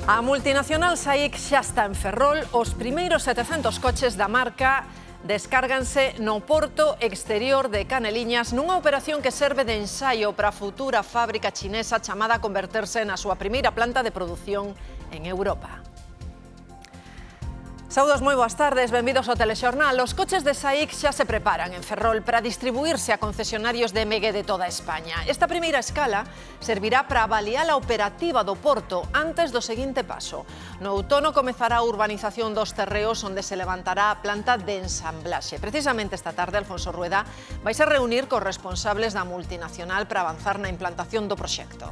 A multinacional SAIC xa está en Ferrol. Os primeiros 700 coches da marca descárganse no porto exterior de Caneliñas nunha operación que serve de ensaio para a futura fábrica chinesa chamada a converterse na súa primeira planta de produción en Europa. Saúdos, moi boas tardes, benvidos ao Telexornal. Os coches de SAIC xa se preparan en Ferrol para distribuirse a concesionarios de MG de toda España. Esta primeira escala servirá para avaliar a operativa do porto antes do seguinte paso. No outono comezará a urbanización dos terreos onde se levantará a planta de ensamblaxe. Precisamente esta tarde, Alfonso Rueda vai se reunir cos responsables da multinacional para avanzar na implantación do proxecto.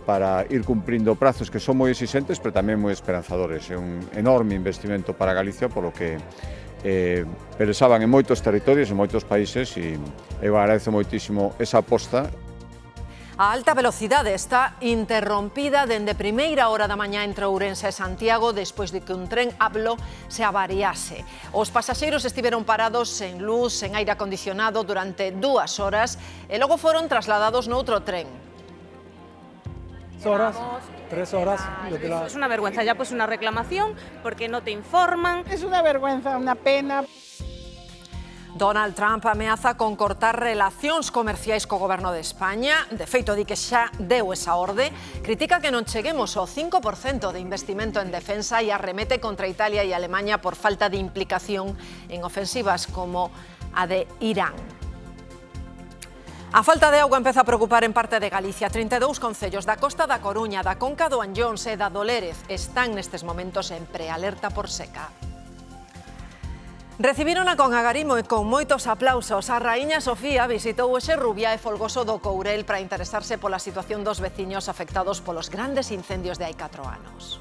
Para ir cumprindo prazos que son moi exixentes, pero tamén moi esperanzadores. É un enorme investimento para Galicia, polo que pensaban en moitos territorios, en moitos países, e eu agradezo moitísimo esa aposta. A alta velocidade está interrompida dende primeira hora da mañá entre Ourense e Santiago despois de que un tren Ablo se avariase. Os pasaxeiros estiveron parados sen luz, sen aire acondicionado durante 2 horas e logo foron trasladados noutro tren. 3 horas. Es una vergüenza, ya pues una reclamación porque no te informan. Es una vergüenza, una pena. Donald Trump ameaza con cortar relacións comerciais co goberno de España. De feito, di que xa deu esa orde. Critica que non cheguemos ao 5% de investimento en defensa e arremete contra Italia e Alemania por falta de implicación en ofensivas como a de Irán. A falta de auga empeza a preocupar en parte de Galicia. 32 concellos da Costa da Coruña, da Conca do Anllóns e da do Lérez están nestes momentos en prealerta por seca. Recibírona con agarimo e con moitos aplausos. A raíña Sofía visitou hoxe Rubia e Folgoso do Courel para interesarse pola situación dos veciños afectados polos grandes incendios de hai 4 anos.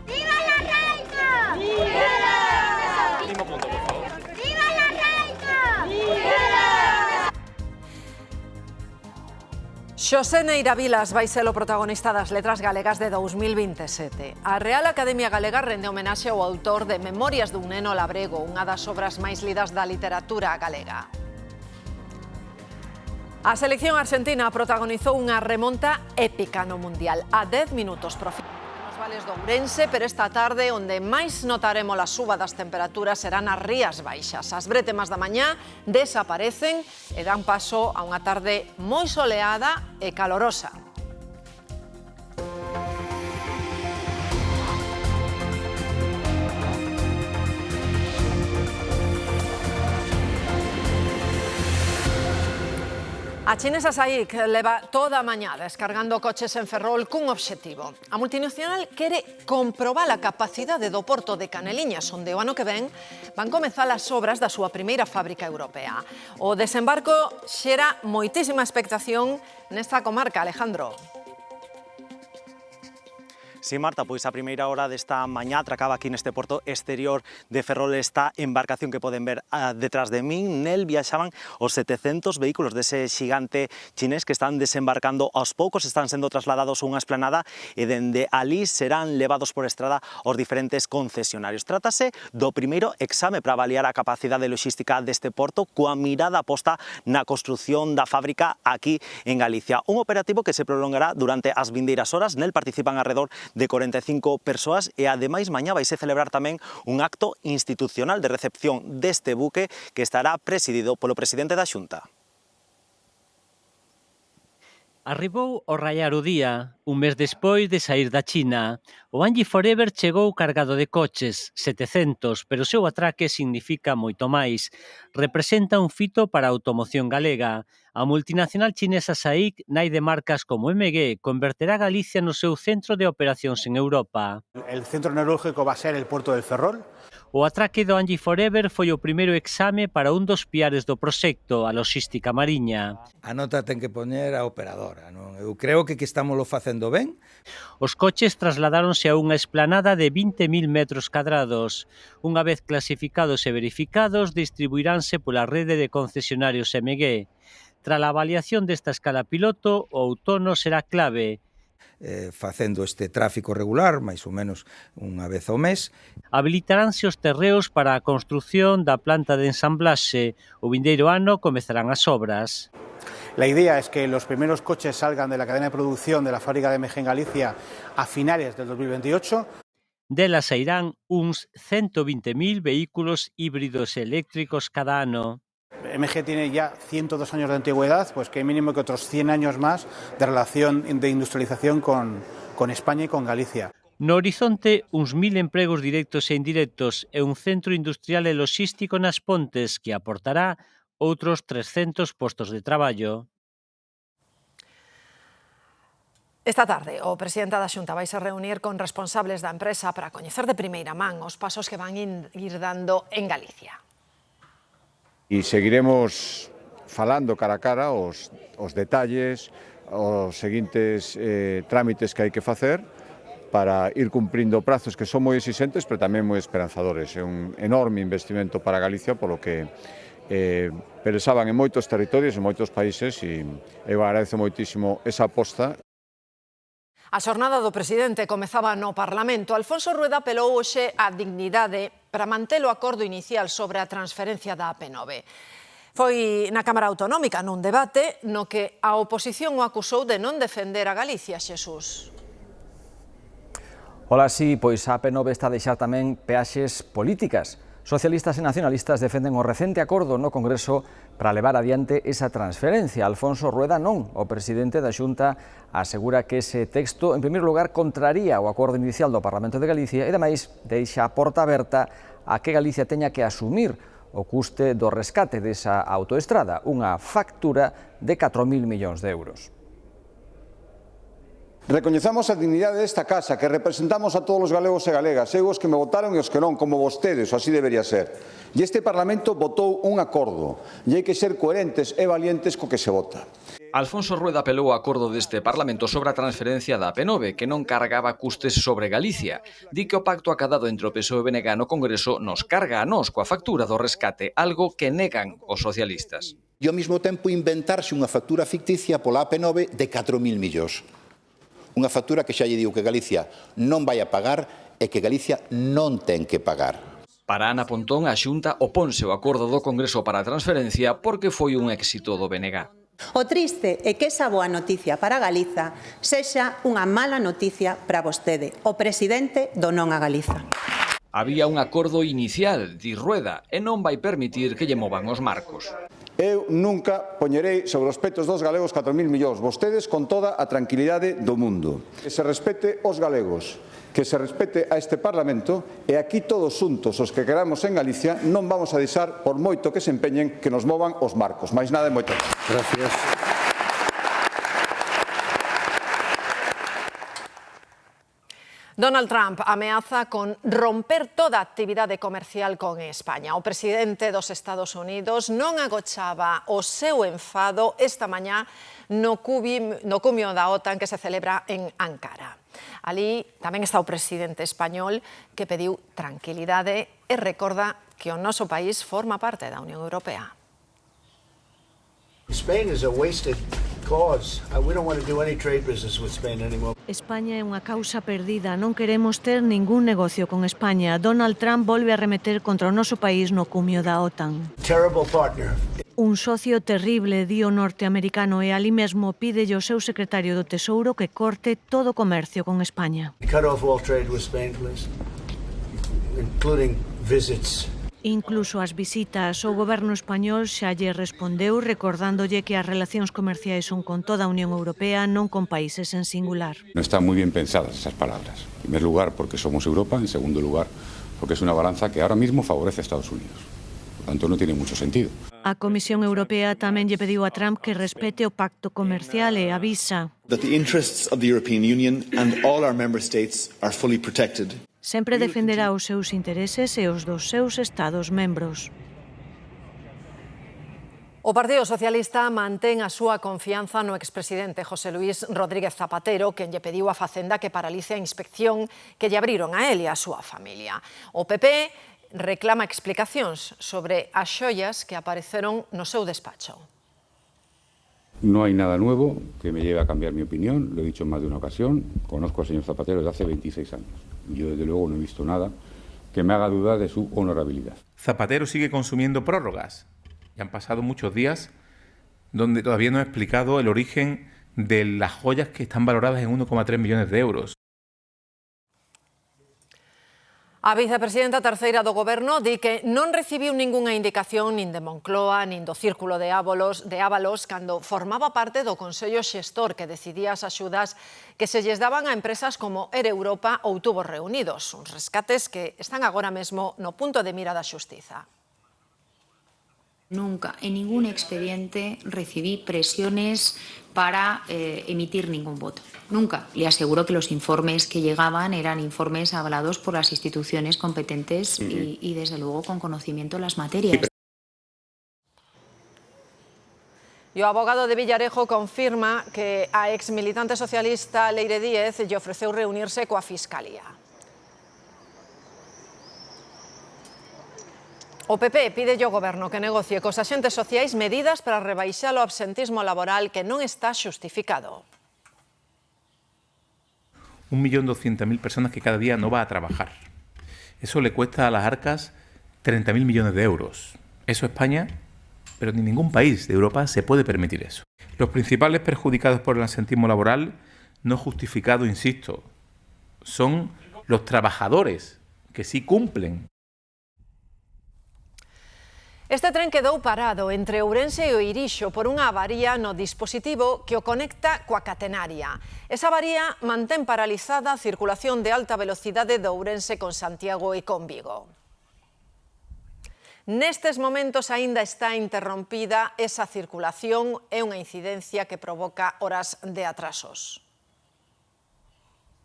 ¡Viva la reina! ¡Viva! Último punto, por favor. ¡Viva la reina! ¡Viva! Xosé Neira Vilas vai ser o protagonista das Letras Galegas de 2027. A Real Academia Galega rende homenaxe ao autor de Memorias dun neno labrego, unha das obras máis lidas da literatura galega. A selección argentina protagonizou unha remonta épica no Mundial. A 10 minutos nos vales do Ourense, pero esta tarde onde máis notaremos a suba das temperaturas serán as Rías Baixas. As brétemas da mañá desaparecen e dan paso a unha tarde moi soleada e calorosa. A chinesa SAIC leva toda a mañá descargando coches en Ferrol cun obxectivo. A multinacional quere comprobar a capacidade do porto de Caneliñas, onde o ano que ven van comezar as obras da súa primeira fábrica europea. O desembarco xera moitísima expectación nesta comarca, Alejandro. Sí, Marta, pois a primeira hora desta mañá atracaba aquí neste porto exterior de Ferrol esta embarcación que poden ver detrás de min. Nel viaxaban os 700 vehículos dese xigante chinés que están desembarcando aos poucos, están sendo trasladados a unha esplanada e dende ali serán levados por estrada aos diferentes concesionarios. Trátase do primeiro exame para avaliar a capacidade logística deste porto coa mirada posta na construción da fábrica aquí en Galicia. Un operativo que se prolongará durante as vindeiras horas. Nel participan alrededor de 45 persoas e ademais mañá vai se celebrar tamén un acto institucional de recepción deste buque que estará presidido polo presidente da Xunta. Arribou ao raiar o día, un mes despois de saír da China. O Angie Forever chegou cargado de coches, 700, pero o seu atraque significa moito máis. Representa un fito para a automoción galega. A multinacional chinesa SAIC, nai de marcas como MG, converterá Galicia no seu centro de operacións en Europa. El centro neurálgico va a ser el puerto del Ferrol. O atraque do Angie Forever foi o primeiro exame para un dos piares do proxecto, a logística mariña. A nota ten que poñer a operadora, non? Eu creo que estámoslo facendo ben. Os coches trasladáronse a unha esplanada de 20.000 metros cadrados. Unha vez clasificados e verificados, distribuiránse pola rede de concesionarios MG. Tras a avaliación desta escala piloto, o outono será clave. Facendo este tráfico regular, máis ou menos unha vez ao mes. Habilitaránse os terreos para a construción da planta de ensamblaxe. O vindeiro ano comezarán as obras. La idea es que los primeros coches salgan de la cadena de producción de la fábrica de MG en Galicia a finales del 2028. Delas sairán uns 120.000 vehículos híbridos eléctricos cada ano. MG tiene ya 102 años de antigüedad, pues que hay mínimo que otros 100 años más de relación de industrialización con España y con Galicia. No horizonte, uns 1.000 empregos directos e indirectos e un centro industrial e logístico nas Pontes que aportará outros 300 postos de traballo. Esta tarde, o presidente da Xunta vai se reunir con responsables da empresa para coñecer de primeira man os pasos que van ir dando en Galicia. E seguiremos falando cara a cara os detalles, os seguintes trámites que hai que facer para ir cumprindo prazos que son moi exixentes, pero tamén moi esperanzadores. É un enorme investimento para Galicia, polo que peresaban en moitos territorios, en moitos países, e eu agradezo moitísimo esa aposta. A xornada do presidente comezaba no Parlamento. Alfonso Rueda apelou hoxe á dignidade para manter o acordo inicial sobre a transferencia da AP9. Foi na Cámara Autonómica nun debate no que a oposición o acusou de non defender a Galicia, Xesús. Ola, sí, pois a AP9 está a deixar tamén peaxes políticas. Socialistas e nacionalistas defenden o recente acordo no Congreso para levar adiante esa transferencia. Alfonso Rueda non. O presidente da Xunta asegura que ese texto, en primeiro lugar, contraría o acordo inicial do Parlamento de Galicia e, ademais, deixa a porta aberta a que Galicia teña que asumir o custe do rescate desa autoestrada, unha factura de 4.000 millóns de euros. Recoñezamos a dignidade desta casa, que representamos a todos os galegos e galegas, eu os que me votaron e os que non, como vostedes, así debería ser. E este Parlamento votou un acordo, e hai que ser coherentes e valientes co que se vota. Alfonso Rueda apelou ao acordo deste Parlamento sobre a transferencia da AP9, que non cargaba custes sobre Galicia. Di que o pacto acadado entre o PSOE e o BNG no Congreso nos carga a nós coa factura do rescate, algo que negan os socialistas. E ao mesmo tempo inventarse unha factura ficticia pola AP9 de 4.000 millóns. Unha factura que xa lle digo que Galicia non vai a pagar e que Galicia non ten que pagar. Para Ana Pontón, a Xunta oponse ao acordo do Congreso para a transferencia porque foi un éxito do BNG. O triste é que esa boa noticia para Galiza sexa unha mala noticia para vostede, o presidente do non a Galiza. Había un acordo inicial, di Rueda, e non vai permitir que lle movan os marcos. Eu nunca poñerei sobre os petos dos galegos 4.000 millóns, vostedes con toda a tranquilidade do mundo. Que se respete os galegos, que se respete a este Parlamento e aquí todos xuntos os que queramos en Galicia non vamos a deixar, por moito que se empeñen, que nos movan os marcos. Mais nada e moito. Gracias. Donald Trump ameaza con romper toda actividade comercial con España. O presidente dos Estados Unidos non agochaba o seu enfado esta mañá no cumio da OTAN que se celebra en Ankara. Alí tamén está o presidente español que pediu tranquilidade e recorda que o noso país forma parte da Unión Europea. Spain is a wasted cause. We don't want to do any trade business with Spain anymore. España é unha causa perdida. Non queremos ter ningún negocio con España. Donald Trump volve a remeter contra o noso país no cumio da OTAN. Terrible partner. Un socio terrible, di o norteamericano, e alí mesmo pídelle ao seu secretario do Tesouro que corte todo o comercio con España. Cut off all trade with Spain, please. Including visits. Incluso as visitas, o goberno español xa lle respondeu recordándolle que as relacións comerciais son con toda a Unión Europea, non con países en singular. No están moi bien pensadas esas palabras. En primer lugar, porque somos Europa. En segundo lugar, porque es una balanza que ahora mismo favorece a Estados Unidos. Por tanto, no tiene mucho sentido. A Comisión Europea tamén lle pediu a Trump que respete o pacto comercial e avisa that the interests of the European Union and all our member states are fully protected. Sempre defenderá os seus intereses e os dos seus Estados membros. O Partido Socialista mantén a súa confianza no expresidente José Luis Rodríguez Zapatero, quen lle pediu a Facenda que paralice a inspección que lle abriron a él e a súa familia. O PP reclama explicacións sobre as xoias que apareceron no seu despacho. No hay nada nuevo que me lleve a cambiar mi opinión, lo he dicho en más de una ocasión. Conozco al señor Zapatero desde hace 26 años. Yo, desde luego, no he visto nada que me haga dudar de su honorabilidad. Zapatero sigue consumiendo prórrogas. Ya han pasado muchos días donde todavía no he explicado el origen de las joyas que están valoradas en 1,3 millones de euros. A vicepresidenta terceira do Goberno di que non recibiu ningunha indicación nin de Moncloa nin do Círculo de Ábalos cando formaba parte do Consello Xestor que decidía as axudas que se lles daban a empresas como Air Europa ou Tubos Reunidos, uns rescates que están agora mesmo no punto de mira da xustiza. Nunca en ningún expediente recibí presiones para emitir ningún voto. Nunca. Le aseguro que los informes que llegaban eran informes avalados por las instituciones competentes y desde luego con conocimiento de las materias. E o abogado de Villarejo confirma que a exmilitante socialista Leire Díez lle ofreceu reunirse coa Fiscalía. O PP pide ao Goberno que negocie cos axentes sociais medidas para rebaixar o absentismo laboral que non está xustificado. 1.200.000 personas que cada día no va a trabajar. Eso le cuesta a las arcas 30.000 millones de euros. Eso España, pero ni ningún país de Europa se puede permitir eso. Los principales perjudicados por el absentismo laboral no justificado, insisto, son los trabajadores que sí cumplen. Este tren quedou parado entre Ourense e Irixo por unha avaría no dispositivo que o conecta coa catenaria. Esa avaría mantén paralizada a circulación de alta velocidade de Ourense con Santiago e con Vigo. Nestes momentos aínda está interrompida esa circulación e unha incidencia que provoca horas de atrasos.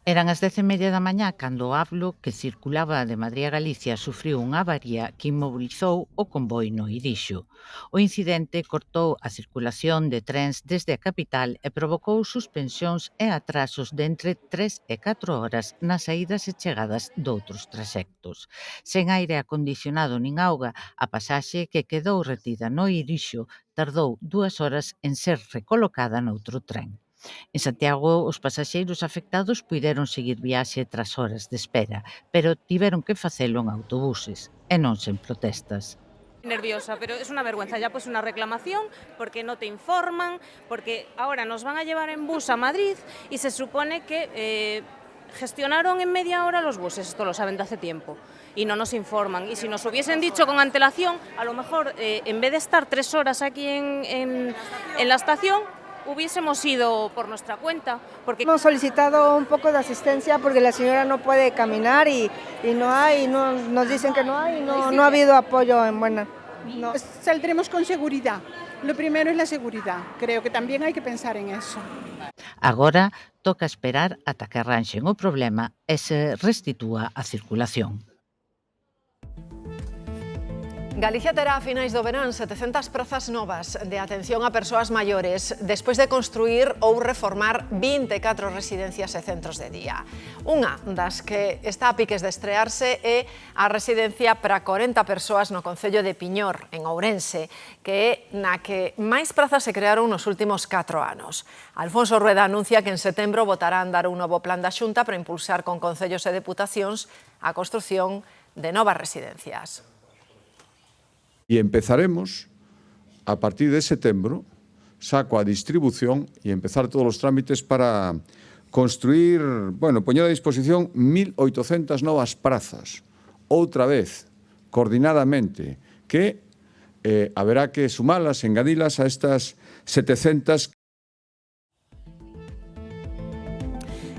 Eran as 10:30 da mañá cando o Avlo, que circulaba de Madrid a Galicia, sufriu unha avaría que inmobilizou o convoi no Irixo. O incidente cortou a circulación de trens desde a capital e provocou suspensións e atrasos de entre 3 e 4 horas nas saídas e chegadas doutros traxectos. Sen aire acondicionado nin auga, a pasaxe que quedou retida no Irixo tardou 2 horas en ser recolocada noutro tren. En Santiago, os pasaxeiros afectados puideron seguir viaxe tras horas de espera, pero tiveron que facelo en autobuses, e non sen protestas. Nerviosa, pero es una vergüenza, ya pues una reclamación porque no te informan, porque ahora nos van a llevar en bus a Madrid y se supone que gestionaron en media hora los buses, esto lo saben de hace tiempo, y no nos informan. Y si nos hubiesen dicho con antelación, a lo mejor en vez de estar 3 horas aquí en la estación, hubiésemos ido por nuestra cuenta. Porque hemos solicitado un poco de asistencia porque la señora no puede caminar y no hay, nos dicen que no hay, no ha habido apoyo en buena. No. Saldremos con seguridad. Lo primero es la seguridad. Creo que también hay que pensar en eso. Agora toca esperar ata que arranxen o problema e se restitúa a circulación. Galicia terá a finais do verán 700 prazas novas de atención a persoas maiores despois de construir ou reformar 24 residencias e centros de día. Unha das que está a piques de estrearse é a residencia para 40 persoas no concello de Piñor, en Ourense, que é na que máis prazas se crearon nos últimos 4 anos. Alfonso Rueda anuncia que en setembro botará a andar un novo plan da Xunta para impulsar con concellos e deputacións a construción de novas residencias. Y empezaremos, a partir de septiembre, saco a distribución y empezar todos los trámites para construir, poñer a disposición 1.800 novas prazas, outra vez, coordinadamente, que haberá que sumalas, engadilas a estas 700.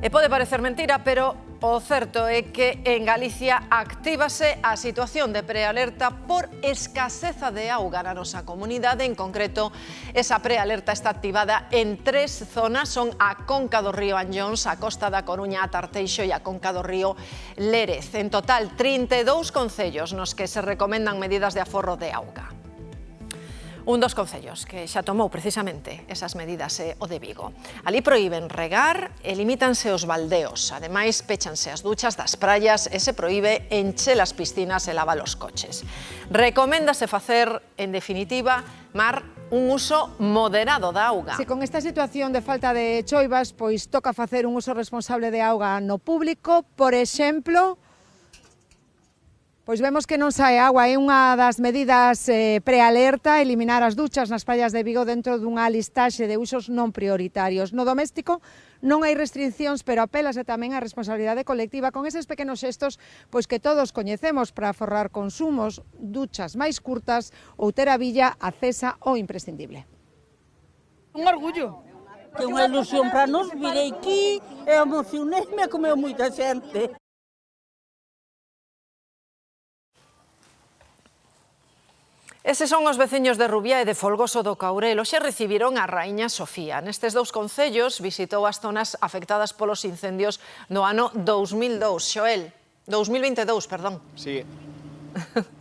E pode parecer mentira, pero o certo é que en Galicia actívase a situación de prealerta por escaseza de auga na nosa comunidade. En concreto, esa prealerta está activada en 3 zonas, son a conca do río Anllóns, a costa da Coruña, a Tarteixo e a conca do río Lérez. En total, 32 concellos nos que se recomendan medidas de aforro de auga. Un dos concellos que xa tomou precisamente esas medidas é o de Vigo. Ali proíben regar e limítanse os baldeos. Ademais, péchanse as duchas das praias e se proíbe encher as piscinas e lavar os coches. Recoméndase facer, en definitiva, Mar, un uso moderado da auga. Se con esta situación de falta de choivas, pois toca facer un uso responsable de auga no público, por exemplo, Pois vemos que non sae agua, é unha das medidas prealerta, eliminar as duchas nas praias de Vigo dentro dunha listaxe de usos non prioritarios. No doméstico non hai restriccións, pero apélase tamén á responsabilidade colectiva con eses pequenos xestos pois que todos coñecemos para aforrar consumos, duchas máis curtas ou ter a villa acesa ou imprescindible. Un orgullo, que é unha ilusión para nos, virei aquí, emocionei-me, comeu moita xente. Eses son os veciños de Rubiá e de Folgoso do Courel. Hoxe recibiron a Raíña Sofía. Nestes dous concellos visitou as zonas afectadas polos incendios no ano 2022. Xoel, 2022, perdón. Sí.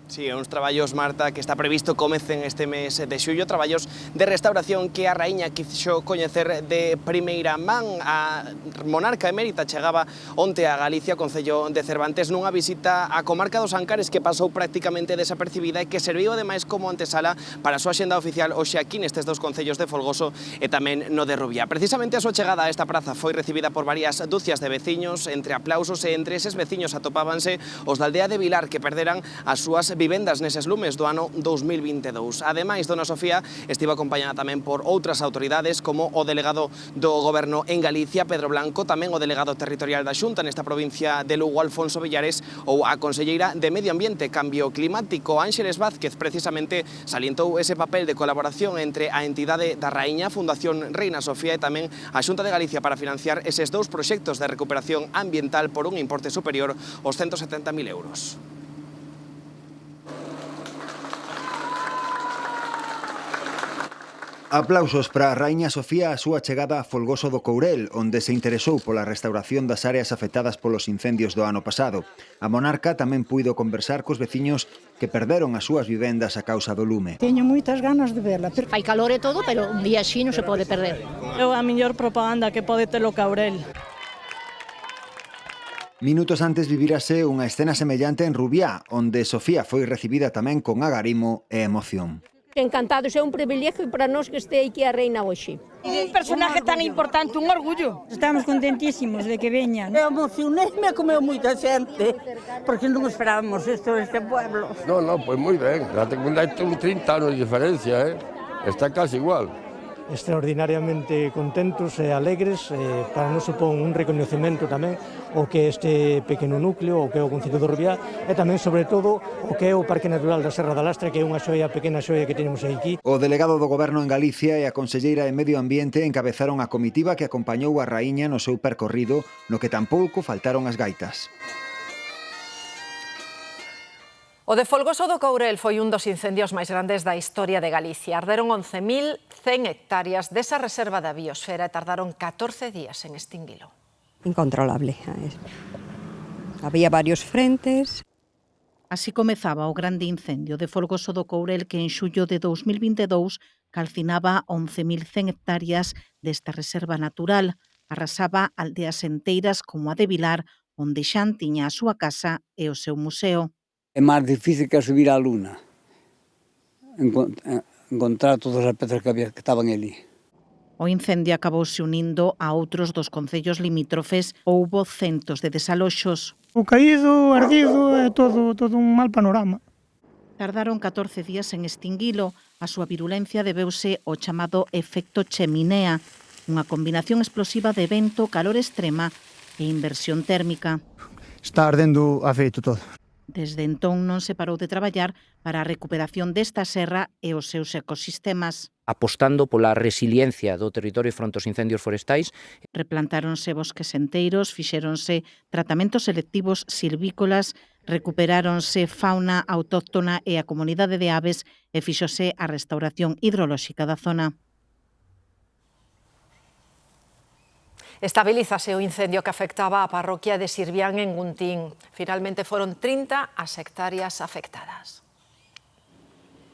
Sí, uns traballos, Marta, que está previsto comecen este mes de xullo, traballos de restauración que a Raíña quixo coñecer de primeira man. A monarca emérita chegaba onte a Galicia, concello de Cervantes, nunha visita á comarca dos Ancares que pasou prácticamente desapercibida e que serviu ademais como antesala para a súa axenda oficial hoxe aquí nestes dous concellos de Folgoso e tamén no de Rubiá. Precisamente a súa chegada a esta praza foi recibida por varias dúcias de veciños, entre aplausos e entre eses veciños atopábanse os da aldea de Vilar que perderan as súas vivendas neses lumes do ano 2022. Ademais, dona Sofía estivo acompañada tamén por outras autoridades como o delegado do Goberno en Galicia, Pedro Blanco, tamén o delegado territorial da Xunta nesta provincia de Lugo, Alfonso Villares, ou a conselleira de Medio Ambiente e Cambio Climático, Ánxeles Vázquez, precisamente salientou ese papel de colaboración entre a entidade da Raíña, Fundación Reina Sofía e tamén a Xunta de Galicia para financiar eses dous proxectos de recuperación ambiental por un importe superior aos 170.000 euros. Aplausos para a Raíña Sofía a súa chegada a Folgoso do Courel, onde se interesou pola restauración das áreas afectadas polos incendios do ano pasado. A monarca tamén puido conversar cos veciños que perderon as súas vivendas a causa do lume. Teño moitas ganas de verla. Fai calor e todo, pero un día así non se pode perder. É a mellor propaganda que pode ter o Courel. Minutos antes vivirase unha escena semellante en Rubiá, onde Sofía foi recibida tamén con agarimo e emoción. Encantados, é un privilegio para nós que este aquí a reina hoxe. Un personaje tan importante, un orgullo. Estamos contentísimos de que veñan. Emocionei-me, comeu moita xente, porque non esperábamos isto neste pueblo. No, pues moi ben. La tengo 30 anos de diferencia, está casi igual. Extraordinariamente contentos e alegres, para nós supón un recoñecemento tamén o que este pequeno núcleo, o que é o concello de Rubiá, e tamén, sobre todo, o que é o Parque Natural da Serra da Lastra, que é unha xoia, pequena xoia que tenemos aquí. O delegado do Goberno en Galicia e a conselleira de Medio Ambiente encabezaron a comitiva que acompañou a Raíña no seu percorrido, no que tampouco faltaron as gaitas. O de Folgoso do Courel foi un dos incendios máis grandes da historia de Galicia. Arderon 11.100 hectáreas desa reserva da biosfera e tardaron 14 días en extinguilo. Incontrolable. Había varios frentes. Así comezaba o grande incendio de Folgoso do Courel que en xullo de 2022 calcinaba 11.100 hectáreas desta reserva natural. Arrasaba aldeas enteiras como a de Vilar, onde Xan tiña a súa casa e o seu museo. É máis difícil que subir á luna, encontrar todas as pezas que estaban ali. O incendio acabouse unindo a outros dos concellos limítrofes. Houbo centos de desaloxos. O caído, ardido, é todo un mal panorama. Tardaron 14 días en extinguilo. A súa virulencia debeuse ao chamado efecto cheminea, unha combinación explosiva de vento, calor extrema e inversión térmica. Está ardendo a feito todo. Desde entón non se parou de traballar para a recuperación desta serra e os seus ecosistemas. Apostando pola resiliencia do territorio fronte aos incendios forestais. Replantáronse bosques enteiros, fixéronse tratamentos selectivos silvícolas, recuperáronse fauna autóctona e a comunidade de aves e fixose a restauración hidrolóxica da zona. Estabilízase o incendio que afectaba a parroquia de Sirvián en Guntín. Finalmente foron 30 as hectáreas afectadas.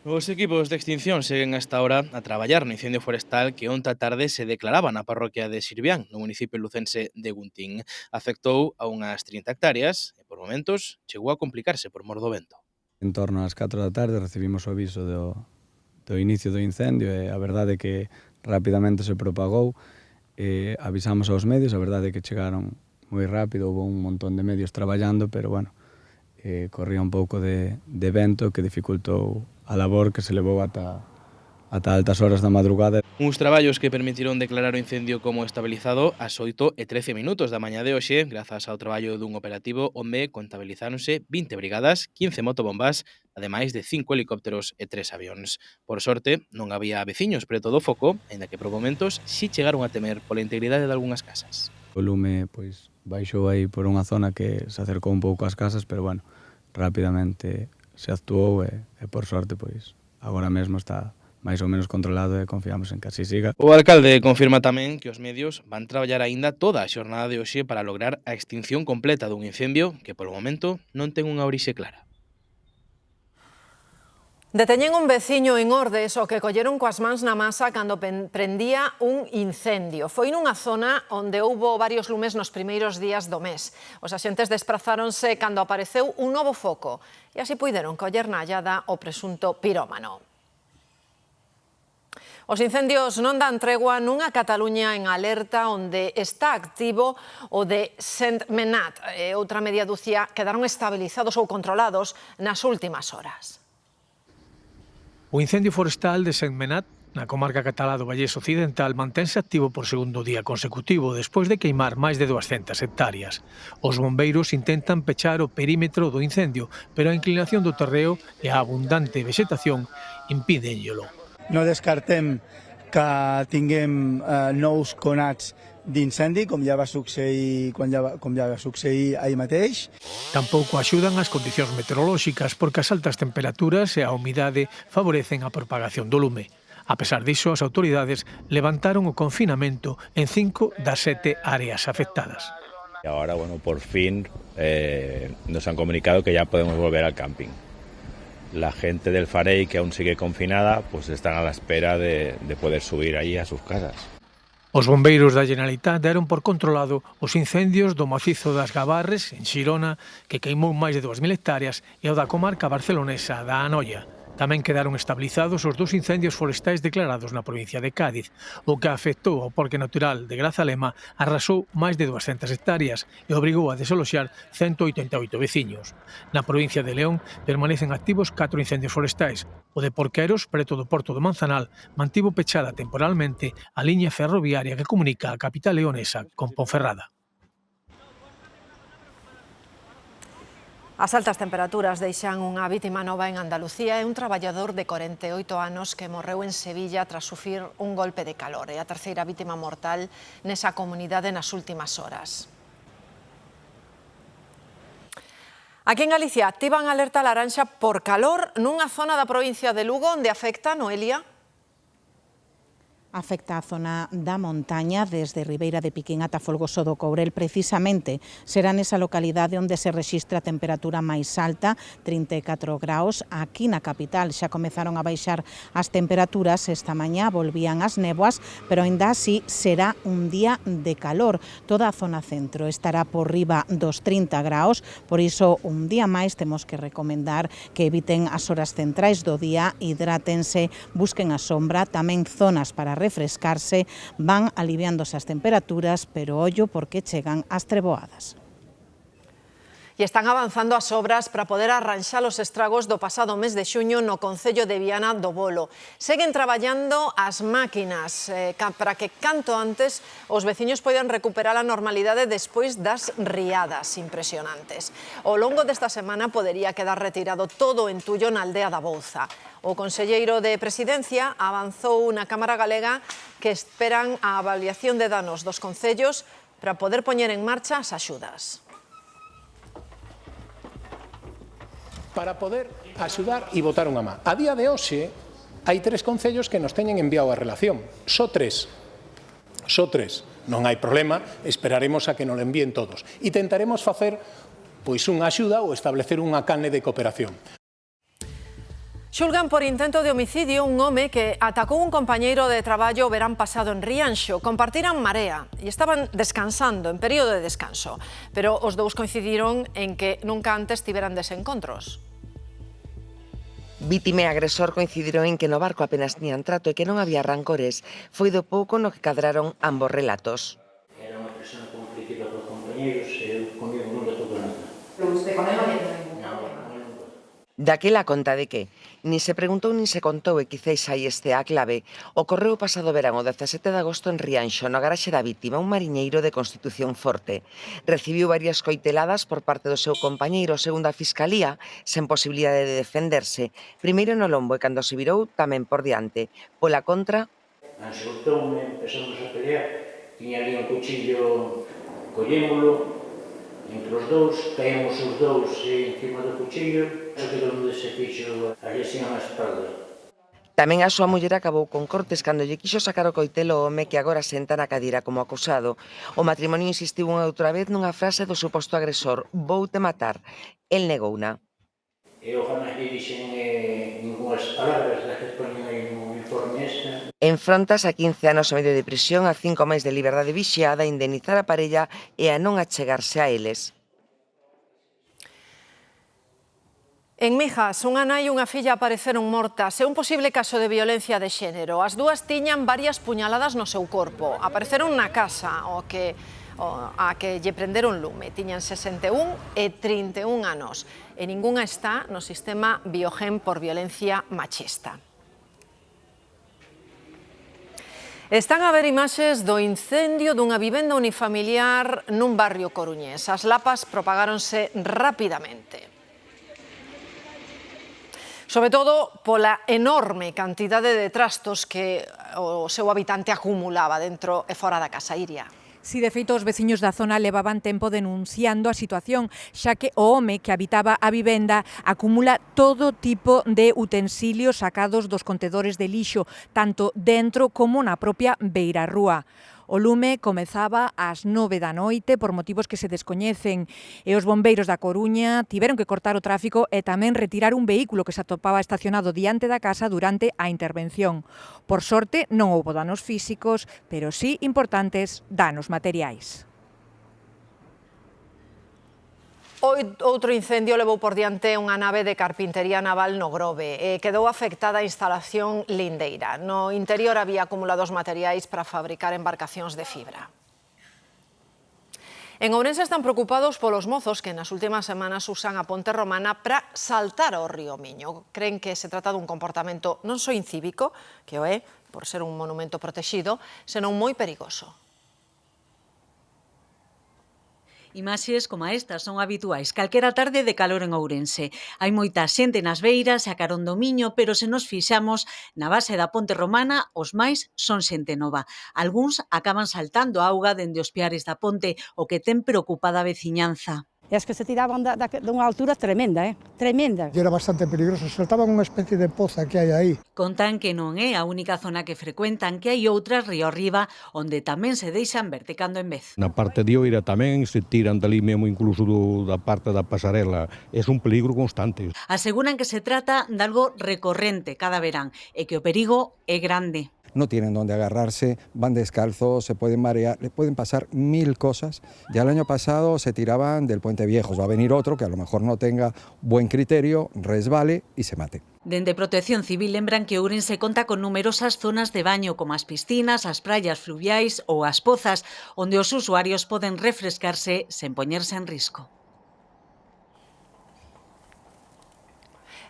Os equipos de extinción seguen hasta ahora a traballar no incendio forestal que onta tarde se declaraba na parroquia de Sirvián, no municipio lucense de Guntín. Afectou a unhas 30 hectáreas e, por momentos, chegou a complicarse por mor do vento. En torno ás 4 da tarde recibimos o aviso do inicio do incendio e a verdade é que rapidamente se propagou. Avisamos aos medios, a verdade é que chegaron moi rápido, houve un montón de medios traballando, pero bueno, corría un pouco de vento que dificultou a labor que se levou ata altas horas da madrugada. Uns traballos que permitiron declarar o incendio como estabilizado ás 8:13 da mañá de hoxe, grazas ao traballo dun operativo onde contabilizáronse 20 brigadas, 15 motobombas, ademais de 5 helicópteros e 3 avións. Por sorte, non había veciños preto do foco, aínda que por momentos si chegaron a temer pola integridade de algunhas casas. O lume baixou aí por unha zona que se acercou un pouco ás casas, pero bueno, rapidamente se actuou e por sorte agora mesmo está máis ou menos controlado e confiamos en que así siga. O alcalde confirma tamén que os medios van traballar aínda toda a xornada de hoxe para lograr a extinción completa dun incendio que polo momento non ten unha orixe clara. Deteñen un veciño en Ordes o que colleron coas mans na masa cando prendía un incendio. Foi nunha zona onde houbo varios lumes nos primeiros días do mes. Os axentes desprazáronse cando apareceu un novo foco e así puideron coller na hallada o presunto pirómano. Os incendios non dan tregua nunha Cataluña en alerta onde está activo o de Sentmenat. Outra media dúcia quedaron estabilizados ou controlados nas últimas horas. O incendio forestal de Sentmenat, na comarca catalá do Vallés Occidental, mantense activo por segundo día consecutivo despois de queimar máis de 200 hectáreas. Os bombeiros intentan pechar o perímetro do incendio, pero a inclinación do terreo e a abundante vegetación impídenllelo. No descartem que tinguem nous conats d'incendi, com ja va succeir ahir mateix. Tampouco axudan as condicións meteorolóxicas porque as altas temperaturas e a humidade favorecen a propagación do lume. A pesar diso, as autoridades levantaron o confinamento en 5 das 7 áreas afectadas. Y ahora, por fin nos han comunicado que ya podemos volver al camping. La gente del Farey, que aún sigue confinada, están a la espera de poder subir allí a sus casas. Os bombeiros da Generalitat deron por controlado os incendios do macizo das Gabarres, en Xirona, que queimou máis de 2.000 hectáreas, e o da comarca barcelonesa da Anoia. Tamén quedaron estabilizados os 2 incendios forestais declarados na provincia de Cádiz. O que afectou ao Parque Natural de Grazalema arrasou máis de 200 hectáreas e obrigou a desaloxar 188 veciños. Na provincia de León permanecen activos 4 incendios forestais. O de Porqueros, preto do porto do Manzanal, mantivo pechada temporalmente a liña ferroviaria que comunica a capital leonesa con Ponferrada. As altas temperaturas deixan unha vítima nova en Andalucía e un traballador de 48 anos que morreu en Sevilla tras sufrir un golpe de calor. É a terceira vítima mortal nesa comunidade nas últimas horas. Aquí en Galicia activan alerta laranxa por calor nunha zona da provincia de Lugo onde afecta, Noelia. Afecta a zona da montaña desde Ribeira de Piquín ata Folgoso do Courel. Precisamente será nesa localidade onde se rexistra a temperatura máis alta, 34 graus. Aquí na capital xa comezaron a baixar as temperaturas. Esta mañá volvían as néboas, pero aínda así será un día de calor. Toda a zona centro estará por riba dos 30 graus, por iso un día máis temos que recomendar que eviten as horas centrais do día, hidrátense, busquen a sombra, tamén zonas para refrescarse, van aliviándose as temperaturas, pero ollo porque chegan as treboadas. E están avanzando as obras para poder arranxar os estragos do pasado mes de xuño no concello de Viana do Bolo. Seguen traballando as máquinas para que canto antes os veciños poidan recuperar a normalidade despois das riadas impresionantes. Ao longo desta semana podería quedar retirado todo o entullo na aldea da Bouza. O conselleiro de Presidencia avanzou na Cámara Galega que esperan a avaliación de danos dos concellos para poder poñer en marcha as axudas. Para poder axudar e botar unha má. A día de hoxe, hai 3 concellos que nos teñen enviado a relación. Só 3. Non hai problema, esperaremos a que nos envíen todos. E tentaremos facer unha axuda ou establecer unha canle de cooperación. Xulgan por intento de homicidio un home que atacou un compañeiro de traballo o verán pasado en Rianxo. Compartiran marea e estaban descansando, en período de descanso. Pero os dous coincidiron en que nunca antes tiveran desencontros. Vítima e agresor coincidiron en que no barco apenas tiñan trato e que non había rancores. Foi do pouco no que cadraron ambos relatos. Era unha persona conflictiva cos compañeiros e eu comigo nunca tuve nada. Pero usted con él non tiene ningún problema. Daquela conta de que ni se preguntou nin se contou e quizáis aí estea a clave. Ocorreu o pasado verán o 17 de agosto en Rianxo, na garaxe da vítima, un mariñeiro de Constitución Forte. Recibiu varias coiteladas por parte do seu compañeiro, segundo a Fiscalía, sen posibilidade de defenderse. Primeiro no lombo e cando se virou tamén por diante. Pola contra... Soltoume, empezamos a pelear, tiña ali un cuchillo, collémolo, entre os dous, caímos os dous encima do cuchillo, e que onde se fixo a lesión á espalda. Tamén a súa muller acabou con cortes cando lle quixo sacar o coitelo ao home que agora senta na cadeira como acusado. O matrimonio insistiu unha outra vez nunha frase do suposto agresor: "Voute matar". El negouna. Eu jamás lle dixen ningunhas palabras das que poñen aí no informe esta. Enfrontas a 15 anos e medio de prisión, a 5 máis de liberdade vixiada, a indemnizar a parella e a non achegarse a eles. En Mijas, unha nai e unha filla apareceron mortas. É un posible caso de violencia de xénero. As dúas tiñan varias puñaladas no seu corpo. Apareceron na casa a que lle prenderon lume. Tiñan 61 e 31 anos. E ningunha está no sistema Biogen por violencia machista. Están a ver imaxes do incendio dunha vivenda unifamiliar nun barrio coruñés. As lapas propagáronse rapidamente. Sobre todo pola enorme cantidade de trastos que o seu habitante acumulaba dentro e fora da casa. Iria. Si, de feito, os veciños da zona levaban tempo denunciando a situación, xa que o home que habitaba a vivenda acumula todo tipo de utensilios sacados dos contedores de lixo, tanto dentro como na propia beirarrúa. O lume comezaba ás 9 da noite por motivos que se descoñecen e os bombeiros da Coruña tiveron que cortar o tráfico e tamén retirar un vehículo que se atopaba estacionado diante da casa durante a intervención. Por sorte, non houbo danos físicos, pero sí importantes danos materiais. Outro incendio levou por diante unha nave de carpintería naval no Grove e quedou afectada a instalación lindeira. No interior había acumulados materiais para fabricar embarcacións de fibra. En Ourense están preocupados polos mozos que nas últimas semanas usan a ponte romana para saltar ao río Miño. Creen que se trata dun comportamento non só incívico, que o é, por ser un monumento protexido, senón moi perigoso. Imaxes como estas son habituais calquera tarde de calor en Ourense. Hai moita xente nas beiras e a carón do Miño, pero se nos fixamos na base da ponte romana, os máis son xente nova. Algúns acaban saltando a auga dende os piares da ponte, o que ten preocupada a veciñanza. E as que se tiraban dunha altura tremenda, tremenda. Era bastante peligroso, saltaban unha especie de poza que hai aí. Contan que non é a única zona que frecuentan, que hai outras río arriba onde tamén se deixan ver de cando en vez. Na parte de Oira tamén se tiran dali mesmo incluso da parte da pasarela. É un peligro constante. Aseguran que se trata de algo recorrente cada verán e que o perigo é grande. No tienen donde agarrarse, van descalzos, se pueden marear, les pueden pasar 1000 cosas. Ya el año pasado se tiraban del Puente Viejos, va a venir otro que a lo mejor no tenga buen criterio, resbale y se mate. Dende Protección Civil lembran que Ourense conta con numerosas zonas de baño, como as piscinas, as praias fluviais ou as pozas, onde os usuarios poden refrescarse sen poñerse en risco.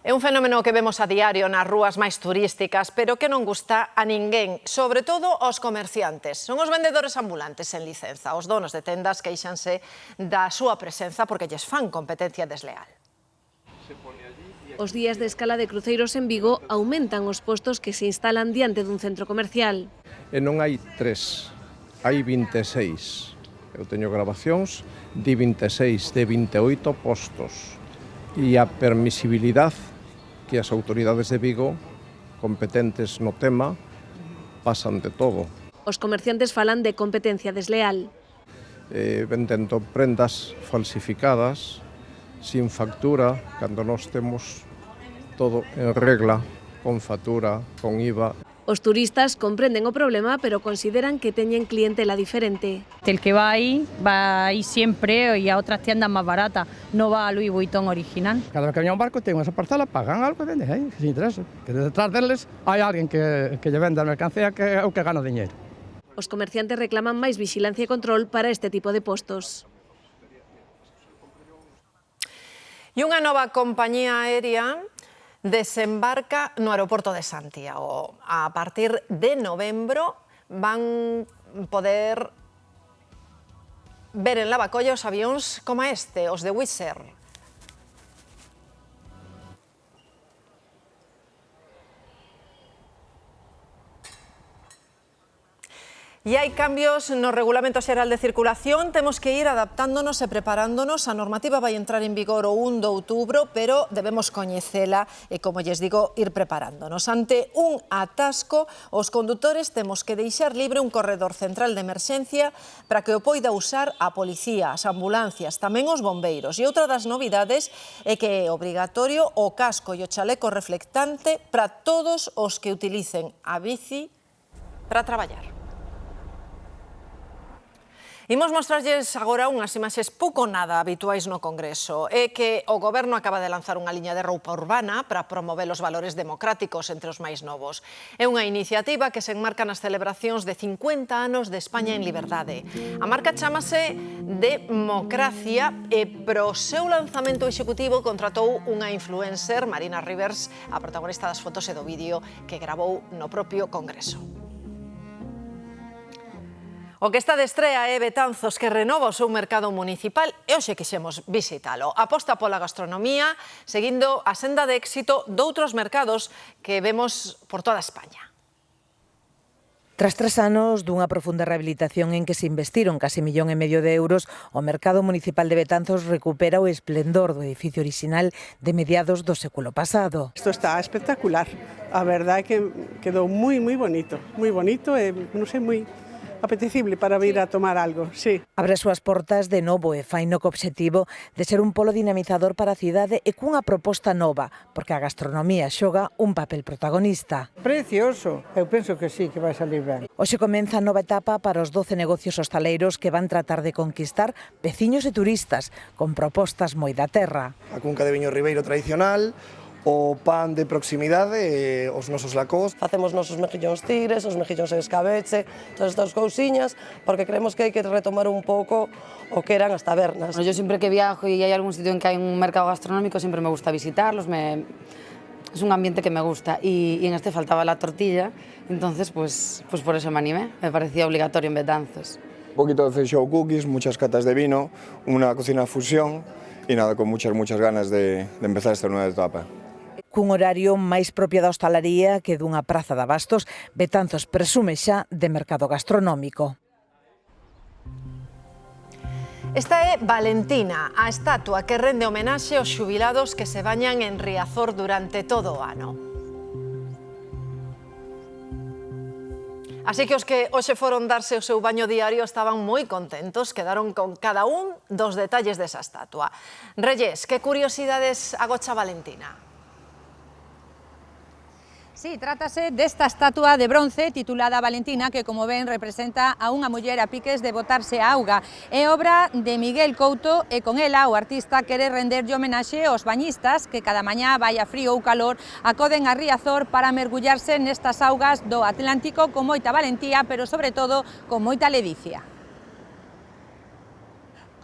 É un fenómeno que vemos a diario nas rúas máis turísticas, pero que non gusta a ninguén, sobre todo aos comerciantes. Son os vendedores ambulantes en licenza. Os donos de tendas queixanse da súa presenza porque lles fan competencia desleal. Os días de escala de cruceiros en Vigo aumentan os postos que se instalan diante dun centro comercial. E non hai 3, hai 26. Eu teño grabacións de 26, de 28 postos. E a permisibilidade que as autoridades de Vigo, competentes no tema, pasan de todo. Os comerciantes falan de competencia desleal. Vendendo prendas falsificadas, sin factura, cando nós temos todo en regla, con factura, con IVA. Os turistas comprenden o problema, pero consideran que teñen clientela diferente. El que va aí siempre e a outras tiendas máis baratas, non va a Louis Vuitton original. Cada vez que viña un barco ten esa parcela, pagan algo e venden aí, que se interesa. Que detrás deles hai alguén que lle vende a mercancía que é o que gana diñeiro. Os comerciantes reclaman máis vixilancia e control para este tipo de postos. E unha nova compañía aérea desembarca no aeroporto de Santiago. A partir de novembro van poder ver en Lavacolla os avións como este, os de Wizz Air. E hai cambios no Regulamento Xeral de Circulación, temos que ir adaptándonos e preparándonos. A normativa vai entrar en vigor o 1 de outubro, pero debemos coñecela e, como lles digo, ir preparándonos. Ante un atasco, os condutores temos que deixar libre un corredor central de emerxencia para que o poida usar a policía, as ambulancias, tamén os bombeiros. E outra das novidades é que é obrigatorio o casco e o chaleco reflectante para todos os que utilicen a bici para traballar. Imos mostrarlles agora unhas imaxes pouco nada habituais no Congreso. É que o Goberno acaba de lanzar unha liña de roupa urbana para promover os valores democráticos entre os máis novos. É unha iniciativa que se enmarca nas celebracións de 50 anos de España en liberdade. A marca chámase Democracia e pro seu lanzamento executivo contratou unha influencer, Marina Rivers, a protagonista das fotos e do vídeo que gravou no propio Congreso. O que está de estrea é Betanzos, que renova o seu mercado municipal e hoxe quixemos visitalo. Aposta pola gastronomía, seguindo a senda de éxito doutros mercados que vemos por toda España. Tras 3 anos dunha profunda rehabilitación en que se investiron casi 1,5 millón de euros, o mercado municipal de Betanzos recupera o esplendor do edificio orixinal de mediados do século pasado. Isto está espectacular. A verdade é que quedou moi bonito e, non sei, moi apetecible para vir a tomar algo, sí. Abre as súas portas de novo e faino co obxectivo de ser un polo dinamizador para a cidade e cunha proposta nova, porque a gastronomía xoga un papel protagonista. Precioso, eu penso que sí, que vai salir ben. Hoxe comeza a nova etapa para os 12 negocios hostaleiros que van tratar de conquistar veciños e turistas con propostas moi da terra. A cunca de viño ribeiro tradicional, o pan de proximidade e os nosos lacós. Facemos nosos mejillóns tigres, os mejillóns en escabeche, todas estas cousiñas, porque creemos que hai que retomar un pouco o que eran as tabernas. Yo siempre que viajo y hay algún sitio en que hay un mercado gastronómico, siempre me gusta visitarlos, es un ambiente que me gusta y en este faltaba la tortilla, entonces pues por eso me animé, me parecía obligatorio en Betanzos. Un poquito de show cookies, muchas catas de vino, una cocina fusión y nada, con muchas ganas de empezar esta nueva etapa. Cun horario máis propio da hostalaría que dunha praza de abastos, Betanzos presume xa de mercado gastronómico. Esta é Valentina, a estatua que rende homenaxe aos xubilados que se bañan en Riazor durante todo o ano. Así que os que hoxe foron darse o seu baño diario estaban moi contentos, quedaron con cada un dos detalles desa estatua. Reyes, que curiosidades agocha Valentina? Sí, trátase desta estatua de bronce titulada Valentina, que, como ven, representa a unha muller a piques de botarse a auga. É obra de Miguel Couto e con ela o artista quere renderlle homenaxe aos bañistas que cada mañá, vai a frío ou calor, acoden a Riazor para mergullarse nestas augas do Atlántico con moita valentía, pero sobre todo con moita ledicia.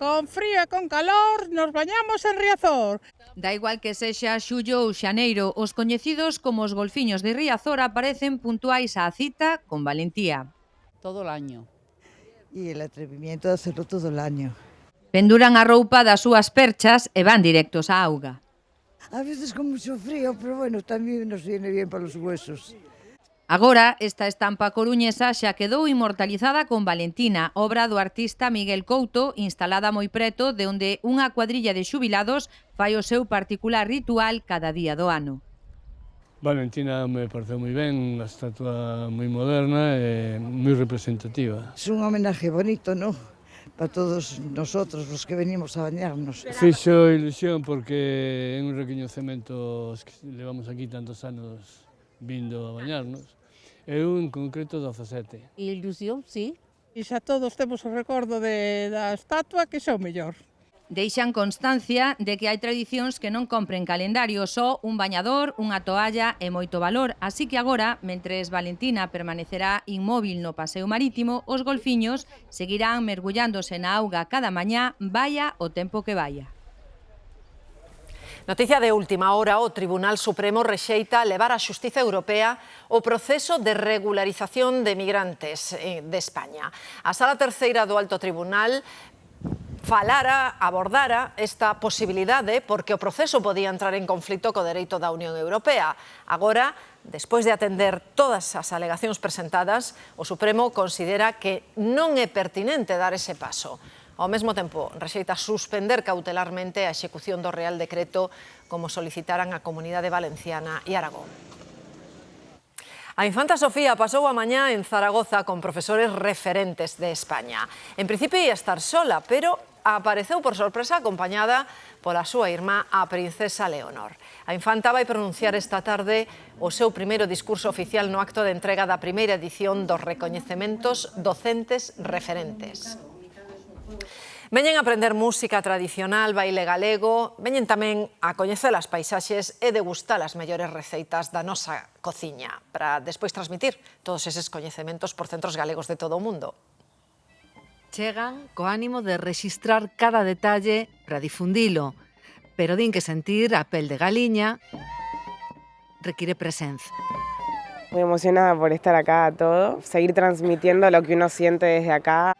Con frío e con calor nos bañamos en Riazor. Da igual que sexa xullo ou xaneiro, os coñecidos como os golfiños de Riazor aparecen puntuais á cita con valentía. Todo el año. Y el atrevimiento de hacerlo todo el año. Penduran a roupa das súas perchas e van directos á auga. A veces con mucho frío, pero bueno, también nos viene bien para los huesos. Agora, esta estampa coruñesa xa quedou inmortalizada con Valentina, obra do artista Miguel Couto, instalada moi preto de onde unha cuadrilla de xubilados fai o seu particular ritual cada día do ano. Valentina me pareceu moi ben, unha estatua moi moderna e moi representativa. Es un homenaje bonito, ¿no? Para todos nosotros, los que venimos a bañarnos. Fixo ilusión porque é un recoñecemento que levamos aquí tantos anos vindo a bañarnos. Eu en concreto 17. Ilusión, sí. E xa todos temos o recordo da estatua que xa o mellor. Deixan constancia de que hai tradicións que non compren calendario, só un bañador, unha toalla e moito valor. Así que agora, mentres Valentina permanecerá inmóvil no paseo marítimo, os golfiños seguirán mergullándose na auga cada mañá, vaya o tempo que vaya. Noticia de última hora, o Tribunal Supremo rexeita levar á Xustiza Europea o proceso de regularización de migrantes de España. A Sala Terceira do Alto Tribunal abordara esta posibilidade porque o proceso podía entrar en conflito co dereito da Unión Europea. Agora, despois de atender todas as alegacións presentadas, o Supremo considera que non é pertinente dar ese paso. Ao mesmo tempo, rexeita suspender cautelarmente a execución do Real Decreto como solicitaran a Comunidade Valenciana e Aragón. A infanta Sofía pasou a mañá en Zaragoza con profesores referentes de España. En principio ia estar sola, pero apareceu por sorpresa acompañada pola súa irmá, a princesa Leonor. A infanta vai pronunciar esta tarde o seu primeiro discurso oficial no acto de entrega da primeira edición dos recoñecementos docentes referentes. Veñen a aprender música tradicional, baile galego, veñen tamén a coñecer as paisaxes e degustar as mellores receitas da nosa cociña, para despois transmitir todos eses coñecementos por centros galegos de todo o mundo. Chegan co ánimo de rexistrar cada detalle para difundilo, pero din que sentir a pel de galiña require presencia. Muy emocionada por estar acá todo, seguir transmitiendo lo que uno siente desde acá.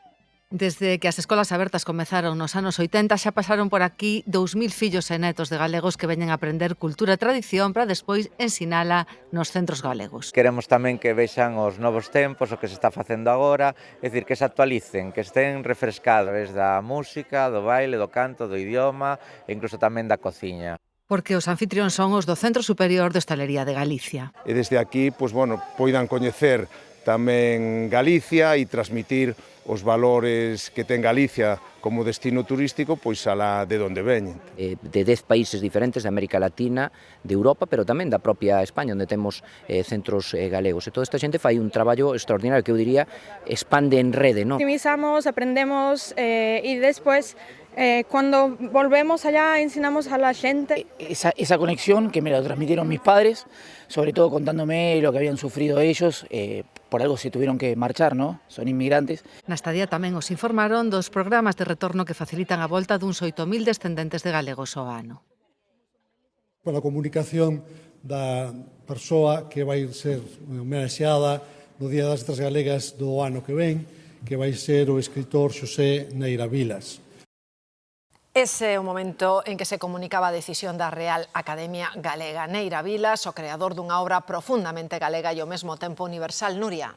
Desde que as escolas abertas comezaron nos anos 80 xa pasaron por aquí 2000 fillos e netos de galegos que veñen a aprender cultura e tradición para despois ensinala nos centros galegos. Queremos tamén que vexan os novos tempos, o que se está facendo agora, é dicir, que se actualicen, que estén refrescados da música, do baile, do canto, do idioma e incluso tamén da cociña. Porque os anfitrións son os do Centro Superior de Hostalería de Galicia. E desde aquí, poidan coñecer tamén Galicia e transmitir os valores que ten Galicia como destino turístico, pois alá de onde veñen. De 10 países diferentes de América Latina, de Europa, pero tamén da propia España, onde temos centros galegos. E toda esta xente fai un traballo extraordinario que eu diría expande en rede, ¿no? Optimizamos, aprendemos e despois cuando volvemos allá ensinamos a la gente. Esa conexión que me la transmitieron mis padres, sobre todo contándome lo que habían sufrido ellos, por algo se tuvieron que marchar, ¿no? Son inmigrantes. Na estadía tamén os informaron dos programas de retorno que facilitan a volta duns 8.000 descendentes de galegos ao ano. Pola comunicación da persoa que vai ser homenaxeada no Día das Letras Galegas do ano que ven, que vai ser o escritor Xosé Neira Vilas. Ese é o momento en que se comunicaba a decisión da Real Academia Galega. Neira Vilas, o creador dunha obra profundamente galega e ao mesmo tempo universal. Nuria.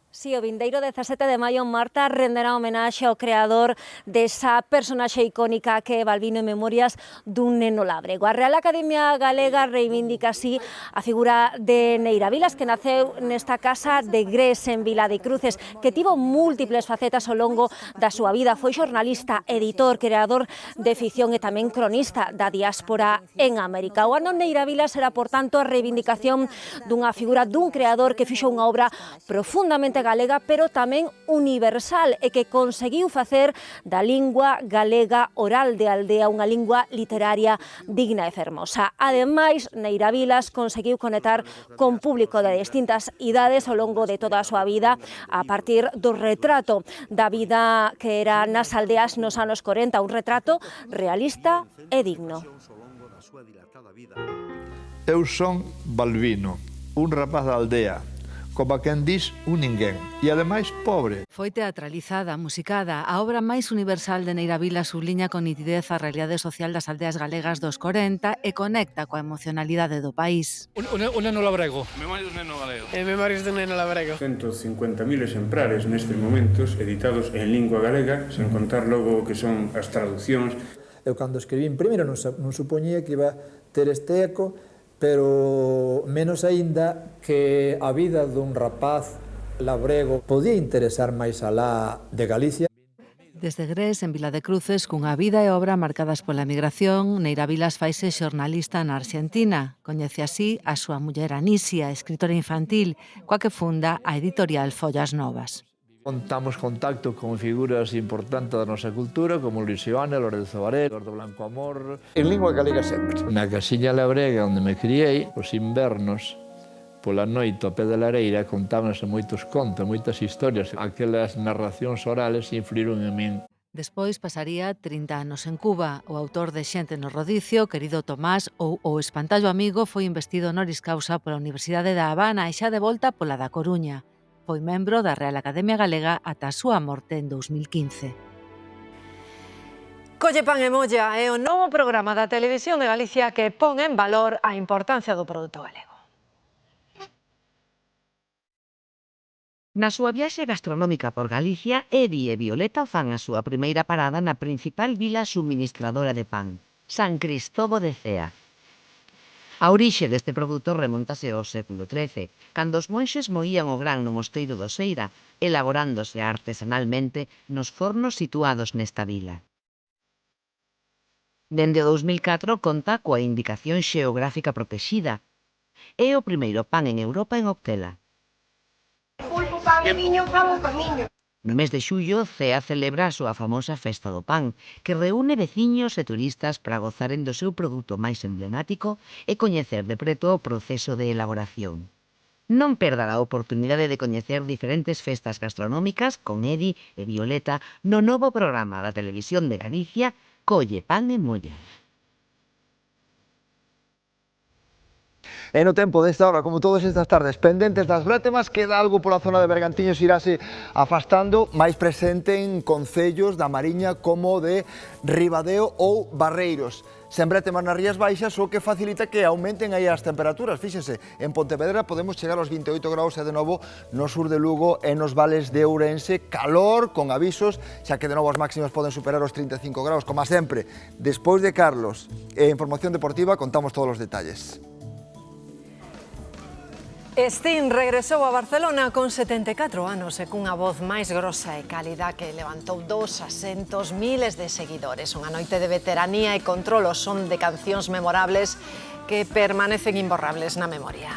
Si, o vindeiro 17 de maio Marta renderá homenaxe ao creador desa personaxe icónica que é Balbino en Memorias dun neno lábrego. A Real Academia Galega reivindica así a figura de Neira Vilas, que naceu nesta casa de Gres en Vila de Cruces, que tivo múltiples facetas ao longo da súa vida. Foi xornalista, editor, creador de ficción e tamén cronista da diáspora en América. O ano Neira Vilas era, por tanto, a reivindicación dunha figura dun creador que fixo unha obra profundamente galega, pero tamén universal, e que conseguiu facer da lingua galega oral de aldea unha lingua literaria digna e fermosa. Ademais, Neira Vilas conseguiu conectar con público de distintas idades ao longo de toda a súa vida, a partir do retrato da vida que era nas aldeas nos anos 40, un retrato realista e digno. Eu son Balbino, un rapaz da aldea, como a quen dis un ninguén, e ademais pobre. Foi teatralizada, musicada, a obra máis universal de Neira Vilas subliña con nitidez a realidade social das aldeas galegas dos 40 e conecta coa emocionalidade do país. Un neno labrego. Memorias dun neno galego. Memorias dun neno labrego. 150.000 exemplares nestes momentos editados en lingua galega, sen contar logo o que son as traduccións. Eu cando escribín, primeiro non supoñía que iba ter este eco, pero menos aínda que a vida dun rapaz labrego podía interesar máis alá de Galicia. Desde Gres, en Vila de Cruces, cunha vida e obra marcadas pola emigración, Neira Vilas faise xornalista na Argentina. Coñece así a súa muller Anisia, escritora infantil, coa que funda a editorial Follas Novas. Contamos contacto con figuras importantes da nosa cultura, como Luis Iván, Lorenzo Varela, Gordo Blanco Amor. En lingua galega sempre. Na casiña labrega onde me criei, os invernos, pola noite ao pé da lareira, contábanse moitos contos, moitas historias. Aquelas narracións orales influíron en min. Despois pasaría 30 anos en Cuba. O autor de Xente no rodicio, querido Tomás, ou O espantallo amigo, foi investido honoris causa pola Universidade da Habana e xa de volta pola da Coruña. Foi membro da Real Academia Galega ata a súa morte en 2015. Colle Pan e Molla é o novo programa da Televisión de Galicia que pon en valor a importancia do produto galego. Na súa viaxe gastronómica por Galicia, Edi e Violeta fan a súa primeira parada na principal vila suministradora de pan, San Cristovo de Cea. A orixe deste produto remontase ao século XIII, cando os monxes moían o gran no mosteiro do Seira, elaborándose artesanalmente nos fornos situados nesta vila. Dende o 2004 conta coa indicación xeográfica protexida. É o primeiro pan en Europa en obtela. No mes de xullo, Cea celebra a súa famosa Festa do Pan, que reúne veciños e turistas para gozaren do seu produto máis emblemático e coñecer de preto o proceso de elaboración. Non perda a oportunidade de coñecer diferentes festas gastronómicas con Edi e Violeta no novo programa da Televisión de Galicia, Colle Pan e Molla. E no tempo desta hora, como todas estas tardes, pendentes das brétemas, queda algo pola zona de Bergantiños, irase afastando, máis presente en concellos da Mariña como de Ribadeo ou Barreiros. Sen brétemas nas Rías Baixas, o que facilita que aumenten aí as temperaturas. Fíxense, en Pontevedra podemos chegar aos 28 graus e de novo no sur de Lugo e nos vales de Ourense, calor con avisos, xa que de novo as máximas poden superar os 35 graus, como sempre. Despois de Carlos e Información Deportiva, contamos todos os detalles. Sting regresou a Barcelona con 74 anos e cunha voz máis grosa e cálida que levantou 2 asentos, miles de seguidores. Unha noite de veteranía e control ao son de cancións memorables que permanecen imborrables na memoria.